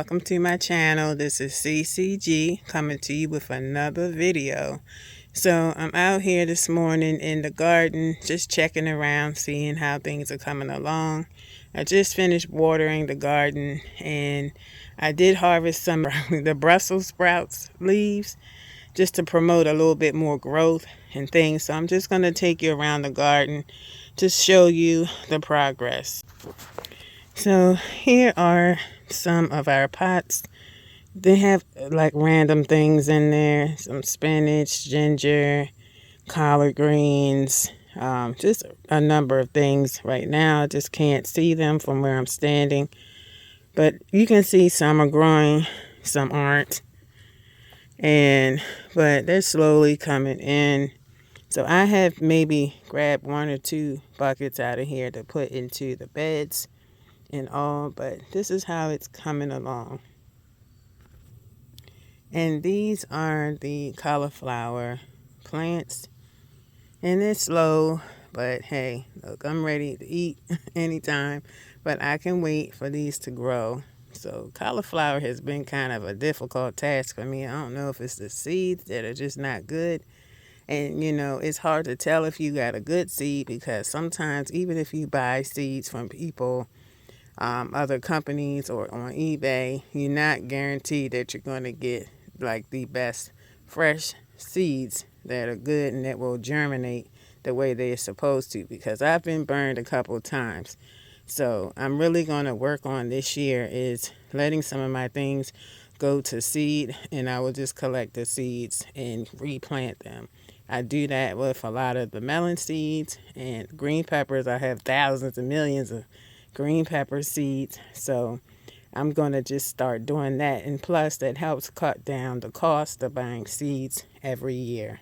welcome to my channel. This is CeeCeeG coming to you with another video. So I'm out here this morning in the garden, just checking around, seeing how things are coming along. I just finished watering the garden, and I did harvest some of the Brussels sprouts leaves just to promote a little bit more growth and things. So I'm just going to take you around the garden to show you the progress. So here are some of our pots. They have like random things in there, some spinach, ginger, collard greens, just a number of things. Right now I just can't see them from where I'm standing, but you can see some are growing, some aren't, but they're slowly coming in. So I have maybe grabbed 1 or 2 buckets out of here to put into the beds and all, but this is how it's coming along. And these are the cauliflower plants, and they're slow, but hey, look, I'm ready to eat anytime, but I can wait for these to grow. So cauliflower has been kind of a difficult task for me. I don't know if it's the seeds that are just not good. And, it's hard to tell if you got a good seed, because sometimes even if you buy seeds from people, other companies or on eBay, you're not guaranteed that you're going to get like the best fresh seeds that are good and that will germinate the way they're supposed to, because I've been burned a couple of times. So I'm really going to work on this year is letting some of my things go to seed, and I will just collect the seeds and replant them. I do that with a lot of the melon seeds and green peppers. I have thousands and millions of green pepper seeds, so I'm going to just start doing that, and plus that helps cut down the cost of buying seeds every year.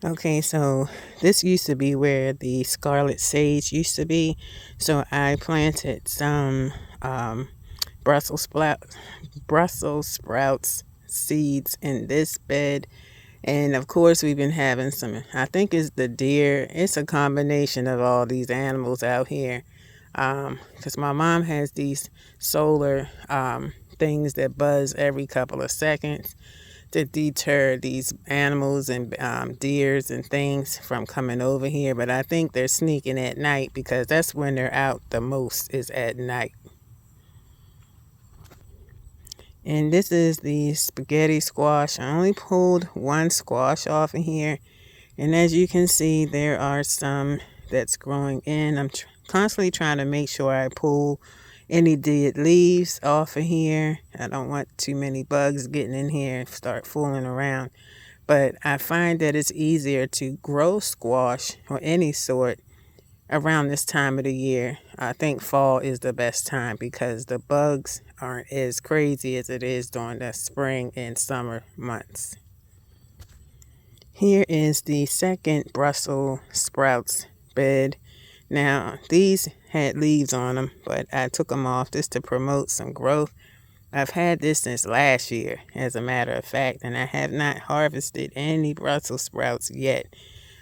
Okay, so this used to be where the scarlet sage used to be, so I planted some Brussels sprouts seeds in this bed. And of course we've been having some, I think it's the deer. It's a combination of all these animals out here. Because my mom has these solar things that buzz every couple of seconds to deter these animals and deers and things from coming over here. But I think they're sneaking at night, because that's when they're out the most, is at night. And this is the spaghetti squash. I only pulled 1 squash off of here. And as you can see, there are some that's growing in. I'm constantly trying to make sure I pull any dead leaves off of here. I don't want too many bugs getting in here and start fooling around. But I find that it's easier to grow squash or any sort around this time of the year. I think fall is the best time, because the bugs aren't as crazy as it is during the spring and summer months. Here is the second Brussels sprouts bed. Now these had leaves on them, but I took them off just to promote some growth. I've had this since last year, as a matter of fact, and I have not harvested any Brussels sprouts yet.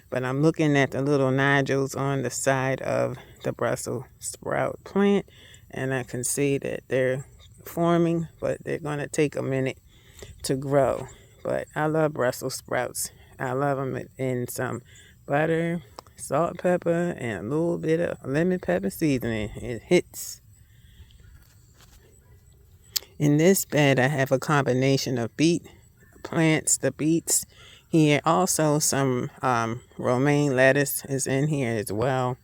But I'm looking at the little nodules on the side of the Brussels sprout plant, and I can see that they're forming, but they're going to take a minute to grow. But I love Brussels sprouts. I love them in some butter, salt, pepper, and a little bit of lemon pepper seasoning. It hits. In this bed, I have a combination of beet plants, the Beatz. Here also some romaine lettuce is in here as well,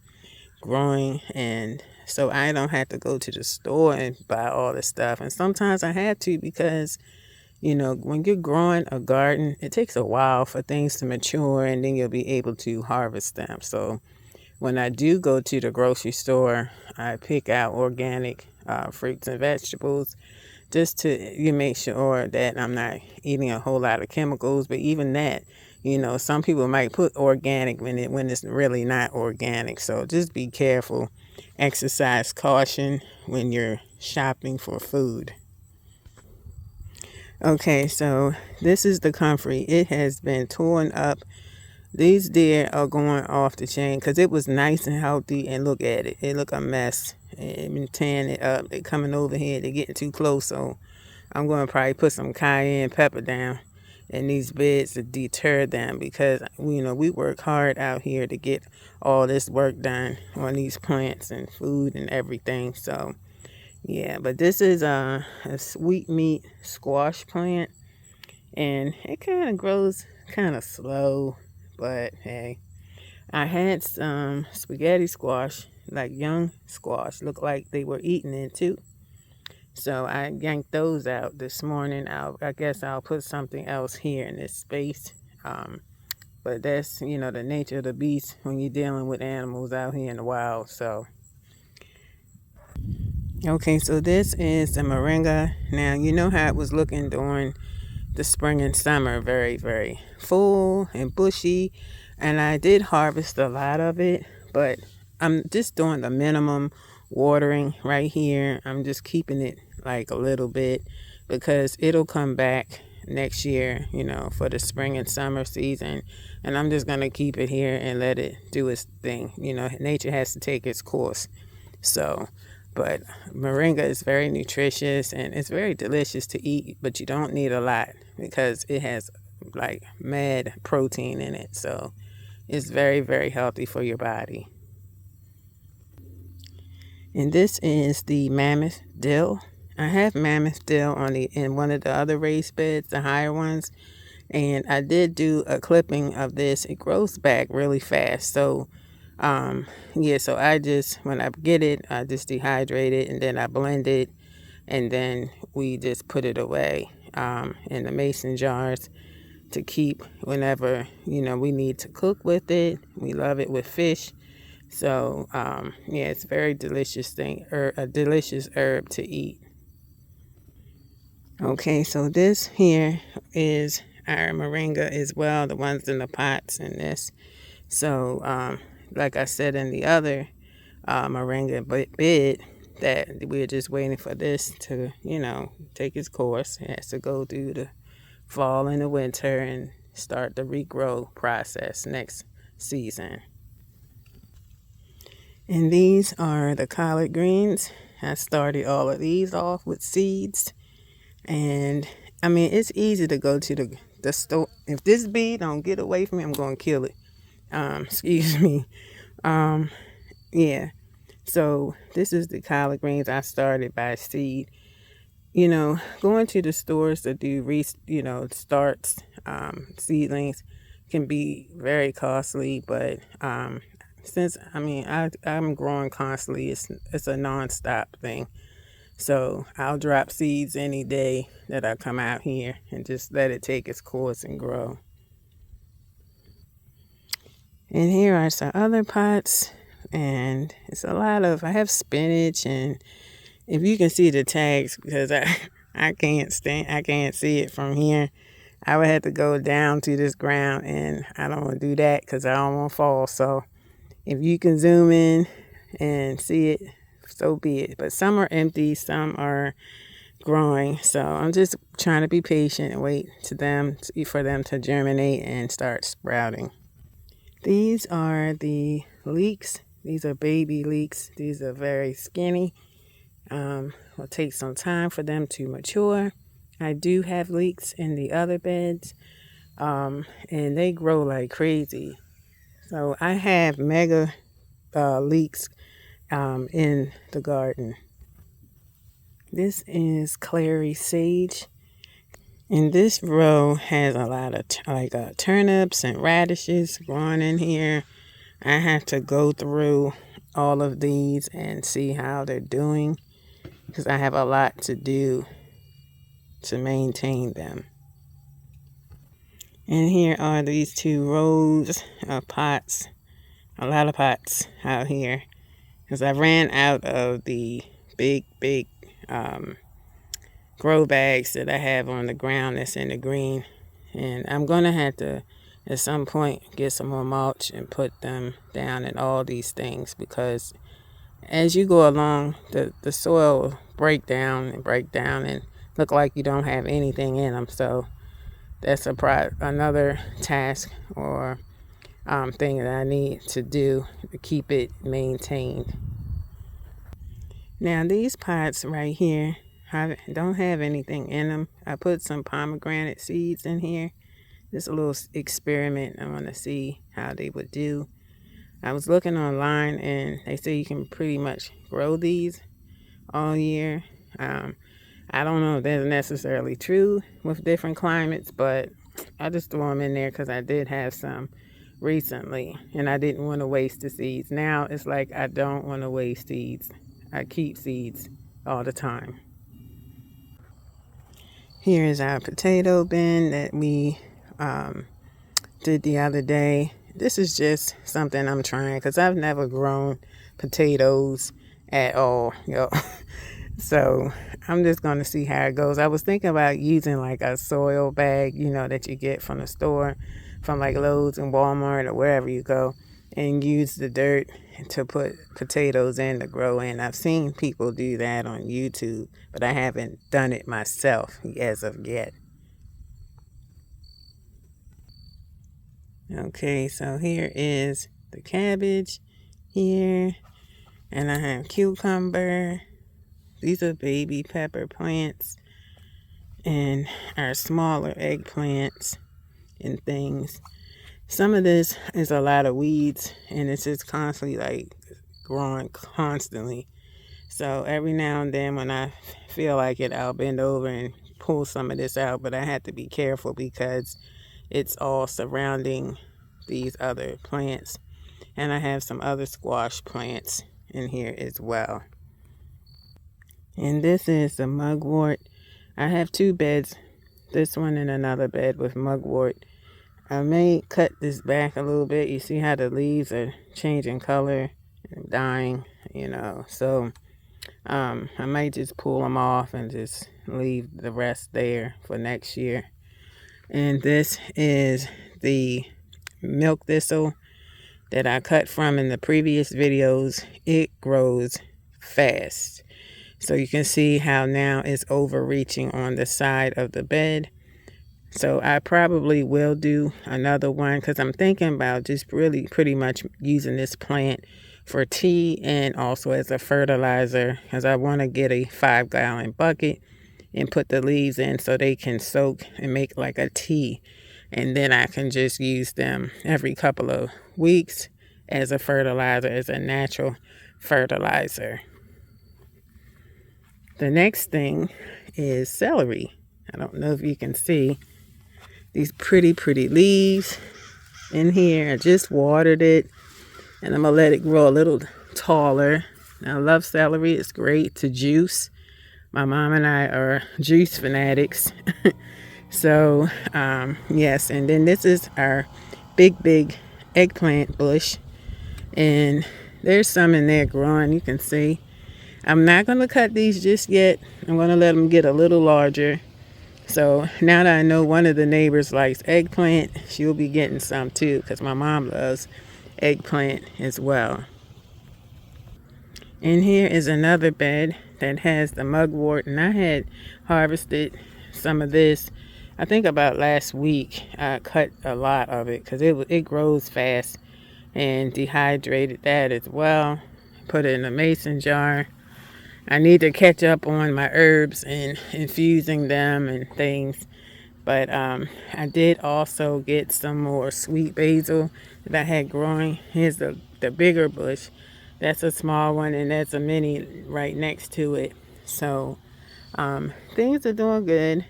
growing, and so I don't have to go to the store and buy all this stuff. And sometimes I had to, because when you're growing a garden, it takes a while for things to mature, and then you'll be able to harvest them. So when I do go to the grocery store, I pick out organic fruits and vegetables, just to make sure that I'm not eating a whole lot of chemicals. But even that, some people might put organic when it's really not organic. So just be careful. Exercise caution when you're shopping for food. Okay, so this is the comfrey. It has been torn up These deer are going off the chain because it was nice and healthy, and look at it. It look a mess. It been tearing it up. They're coming over here. They're getting too close, so I'm going to probably put some cayenne pepper down in these beds to deter them, because we work hard out here to get all this work done on these plants and food and everything. So yeah, but this is a sweet meat squash plant, and it kind of grows kind of slow, but hey, I had some spaghetti squash, like young squash, looked like they were eating it too. So I yanked those out this morning. I guess I'll put something else here in this space. But that's, the nature of the beast when you're dealing with animals out here in the wild. So, okay, so this is the moringa. Now, you know how it was looking during the spring and summer, very, very full and bushy. And I did harvest a lot of it, but I'm just doing the minimum watering right here. I'm just keeping it like a little bit because it'll come back next year, for the spring and summer season. And I'm just going to keep it here and let it do its thing. Nature has to take its course. So, but moringa is very nutritious and it's very delicious to eat, but you don't need a lot because it has like mad protein in it. So it's very, very healthy for your body. And this is the mammoth dill. I have mammoth dill in one of the other raised beds, the higher ones. And I did do a clipping of this. It grows back really fast. So so when I get it, I just dehydrate it and then I blend it, and then we just put it away in the mason jars to keep whenever, we need to cook with it. We love it with fish. So, it's a very delicious thing, a delicious herb to eat. Okay, so this here is our moringa as well, the ones in the pots and this. So, like I said in the other moringa bed, that we're just waiting for this to, take its course. It has to go through the fall and the winter and start the regrow process next season. And these are the collard greens. I started all of these off with seeds. And I mean, it's easy to go to the store. If this bee don't get away from me, I'm going to kill it. Excuse me. Yeah. So this is the collard greens I started by seed. Going to the stores to do starts, seedlings can be very costly, but since I'm growing constantly, it's a nonstop thing. So I'll drop seeds any day that I come out here and just let it take its course and grow. And here are some other pots, and it's a lot of, I have spinach, and if you can see the tags, because I can't see it from here. I would have to go down to this ground, and I don't want to do that because I don't want to fall. So if you can zoom in and see it, so be it. But some are empty, some are growing. So I'm just trying to be patient and wait for them to germinate and start sprouting. These are the leeks. These are baby leeks. These are very skinny. It'll take some time for them to mature. I do have leeks in the other beds, and they grow like crazy. So I have mega leeks in the garden. This is clary sage. And this row has a lot of turnips and radishes growing in here. I have to go through all of these and see how they're doing because I have a lot to do to maintain them. And here are these 2 rows of pots, a lot of pots out here because I ran out of the big grow bags that I have on the ground that's in the green, and I'm gonna have to at some point get some more mulch and put them down in all these things, because as you go along the soil will break down and look like you don't have anything in them. So that's another task or thing that I need to do to keep it maintained. Now these pots right here don't have anything in them. I put some pomegranate seeds in here. Just a little experiment. I want to see how they would do. I was looking online and they say you can pretty much grow these all year. I don't know if that's necessarily true with different climates, but I just threw them in there because I did have some recently and I didn't want to waste the seeds. Now it's like I don't want to waste seeds. I keep seeds all the time. Here is our potato bin that we did the other day. This is just something I'm trying because I've never grown potatoes at all, yo. So I'm just going to see how it goes. I was thinking about using like a soil bag, that you get from the store, from like Lowe's and Walmart or wherever you go, and use the dirt to put potatoes in to grow in. I've seen people do that on YouTube, but I haven't done it myself as of yet. Okay, so here is the cabbage here, and I have cucumber. These are baby pepper plants and our smaller eggplants and things. Some of this is a lot of weeds and it's just constantly like growing constantly. So every now and then when I feel like it, I'll bend over and pull some of this out, but I have to be careful because it's all surrounding these other plants. And I have some other squash plants in here as well. And this is the mugwort. I have two beds, this one and another bed with mugwort. I may cut this back a little bit. You see how the leaves are changing color and dying, So I might just pull them off and just leave the rest there for next year. And this is the milk thistle that I cut from in the previous videos. It grows fast. So you can see how now it's overreaching on the side of the bed. So I probably will do another one because I'm thinking about just really pretty much using this plant for tea and also as a fertilizer because I want to get a 5-gallon bucket and put the leaves in so they can soak and make like a tea. And then I can just use them every couple of weeks as a fertilizer, as a natural fertilizer. The next thing is celery. I don't know if you can see these pretty leaves in here. I just watered it and I'm going to let it grow a little taller. I love celery. It's great to juice. My mom and I are juice fanatics. So, yes. And then this is our big eggplant bush. And there's some in there growing. You can see. I'm not going to cut these just yet. I'm going to let them get a little larger. So now that I know one of the neighbors likes eggplant, she'll be getting some too because my mom loves eggplant as well. And here is another bed that has the mugwort, and I had harvested some of this I think about last week. I cut a lot of it because it grows fast, and dehydrated that as well. Put it in a mason jar. I need to catch up on my herbs and infusing them and things. But I did also get some more sweet basil that I had growing. Here's the bigger bush. That's a small one, and that's a mini right next to it. So things are doing good,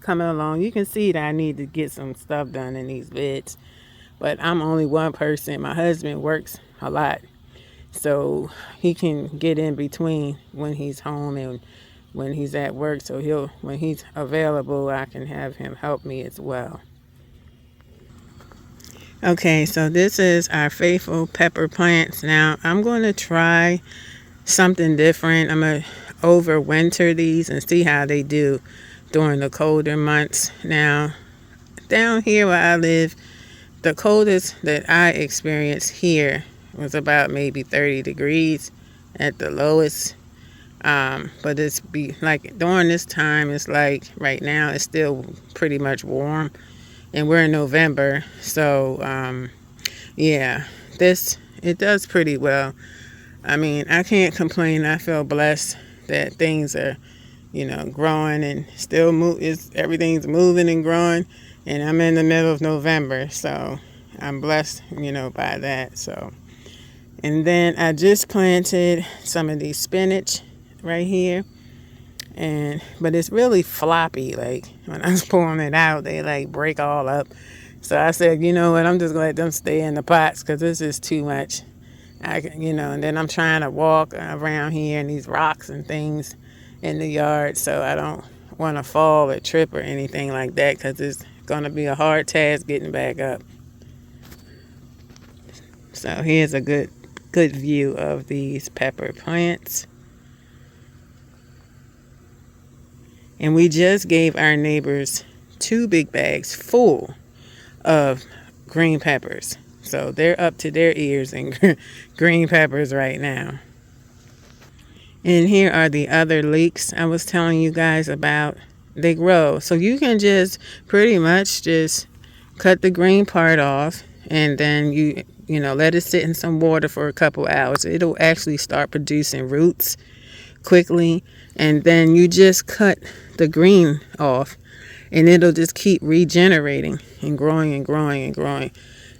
coming along. You can see that I need to get some stuff done in these beds. But I'm only one person. My husband works a lot. So he can get in between when he's home and when he's at work. So when he's available, I can have him help me as well. Okay, so this is our faithful pepper plants. Now I'm going to try something different. I'm going to overwinter these and see how they do during the colder months. Now, down here where I live, the coldest that I experienced here was about maybe 30 degrees at the lowest. But it's be like during this time, it's like right now it's still pretty much warm, and we're in November. So Yeah, it does pretty well. I mean, I can't complain. I feel blessed that things are, growing and still everything's moving and growing, and I'm in the middle of November, so I'm blessed, by that. So, and then I just planted some of these spinach right here, but it's really floppy. Like when I was pulling it out, they like break all up. So I said, you know what? I'm just gonna let them stay in the pots because this is too much. And then I'm trying to walk around here and these rocks and things in the yard, so I don't want to fall or trip or anything like that because it's going to be a hard task getting back up. So here's a good view of these pepper plants. And we just gave our neighbors 2 big bags full of green peppers. So they're up to their ears in green peppers right now. And here are the other leeks I was telling you guys about. They grow. So you can just pretty much just cut the green part off and then you let it sit in some water for a couple hours. It'll actually start producing roots quickly, and then you just cut the green off and it'll just keep regenerating and growing and growing and growing.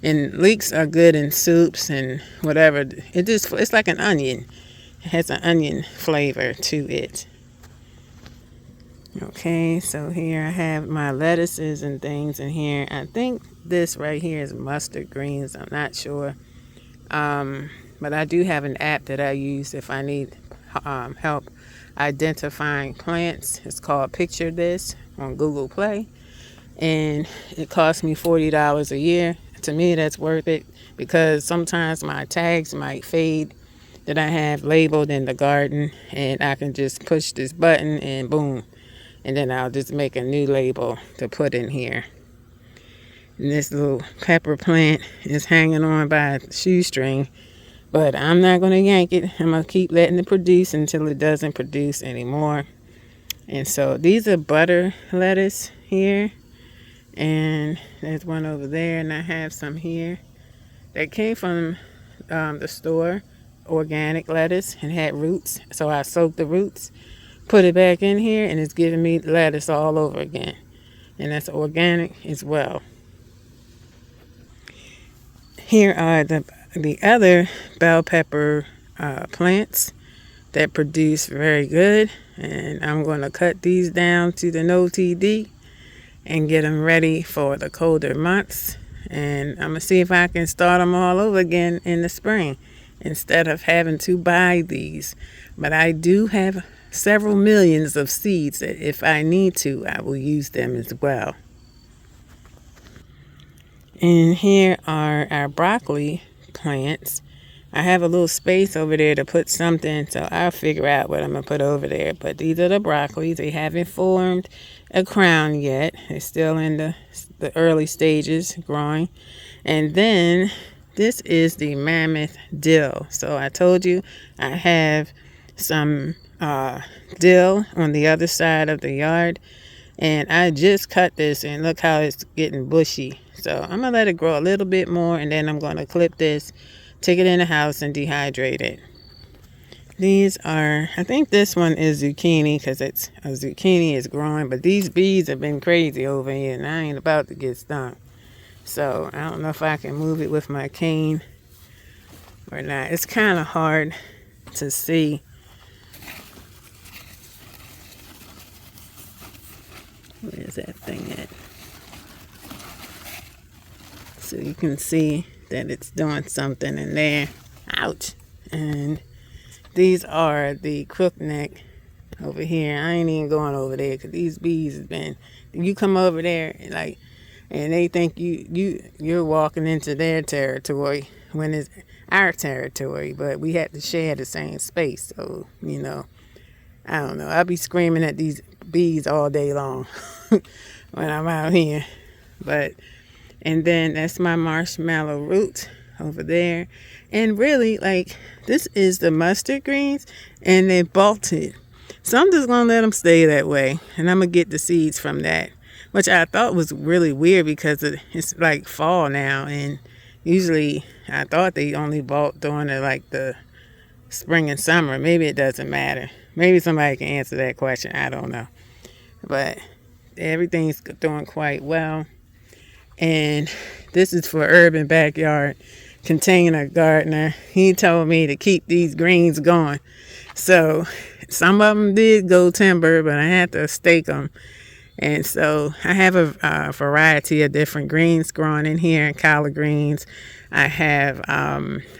And leeks are good in soups and whatever. It's like an onion. It has an onion flavor to it. Okay, so here I have my lettuces and things in here. I think this right here is mustard greens. I'm not sure. But I do have an app that I use if I need help identifying plants. It's called Picture This on Google Play. And it costs me $40 a year. To me, that's worth it because sometimes my tags might fade that I have labeled in the garden, and I can just push this button and boom, and then I'll just make a new label to put in here. And this little pepper plant is hanging on by a shoestring, but I'm not going to yank it. I'm going to keep letting it produce until it doesn't produce anymore. And so these are butter lettuce here, and there's one over there, and I have some here that came from the store, organic lettuce, and had roots. So I soaked the roots, put it back in here, and it's giving me lettuce all over again. And that's organic as well. Here are the other bell pepper plants that produce very good. And I'm going to cut these down to the no TD and get them ready for the colder months. And I'm going to see if I can start them all over again in the spring instead of having to buy these. But I do have several millions of seeds that if I need to, I will use them as well. And here are our broccoli plants. I have a little space over there to put something, so I'll figure out what I'm going to put over there. But these are the broccolis. They haven't formed a crown yet. They're still in the early stages growing. And then this is the mammoth dill. So I told you I have some dill on the other side of the yard. And I just cut this, and look how it's getting bushy. So I'm going to let it grow a little bit more, and then I'm going to clip this, take it in the house, and dehydrate it. These are, I think this one is zucchini because it's a zucchini is growing, but these bees have been crazy over here, and I ain't about to get stung. So I don't know if I can move it with my cane or not. It's kind of hard to see. Where's that thing at? So you can see that it's doing something in there. Ouch. And these are the crookneck over here. I ain't even going over there because these bees have been, you come over there and they think you're walking into their territory when it's our territory, but we have to share the same space. So, I don't know. I'll be screaming at these bees all day long when I'm out here. And then that's my marshmallow root over there. And really, this is the mustard greens, and they're bolted. So I'm just going to let them stay that way. And I'm going to get the seeds from that, which I thought was really weird because it's like fall now. And, Usually, I thought they only bought during the spring and summer. Maybe it doesn't matter. Maybe somebody can answer that question. I don't know. But everything's doing quite well. And this is for Urban Backyard Container Gardener. He told me to keep these greens going. So some of them did go timber, but I had to stake them. And so I have a variety of different greens growing in here, collard greens. I have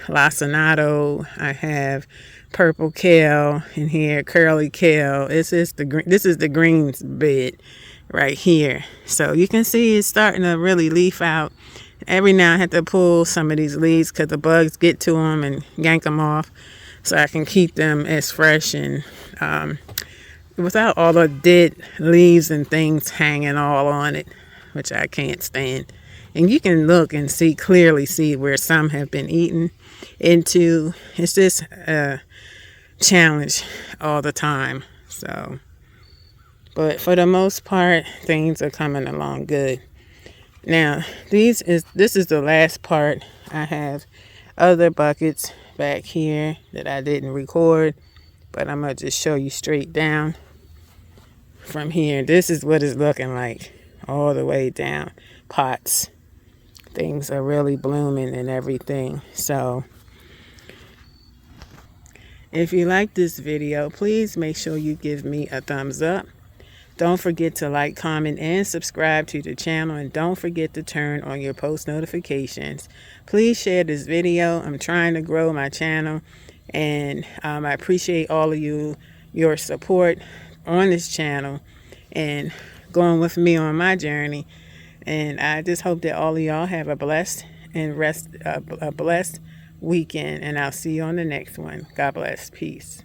lacinato. I have purple kale in here, curly kale. This is the greens bed right here. So you can see it's starting to really leaf out. Every now I have to pull some of these leaves because the bugs get to them and yank them off, so I can keep them as fresh and without all the dead leaves and things hanging all on it, which I can't stand. And you can look and clearly see where some have been eaten into. It's just a challenge all the time. So, but for the most part, things are coming along good. Now, this is the last part. I have other buckets back here that I didn't record, but I'm going to just show you straight down from here. This is what it's looking like all the way down. Pots. Things are really blooming and everything. So, if you like this video, please make sure you give me a thumbs up. Don't forget to like, comment, and subscribe to the channel. And don't forget to turn on your post notifications. Please share this video. I'm trying to grow my channel. And I appreciate all of your support on this channel and going with me on my journey. And I just hope that all of y'all have a blessed weekend. And I'll see you on the next one. God bless. Peace.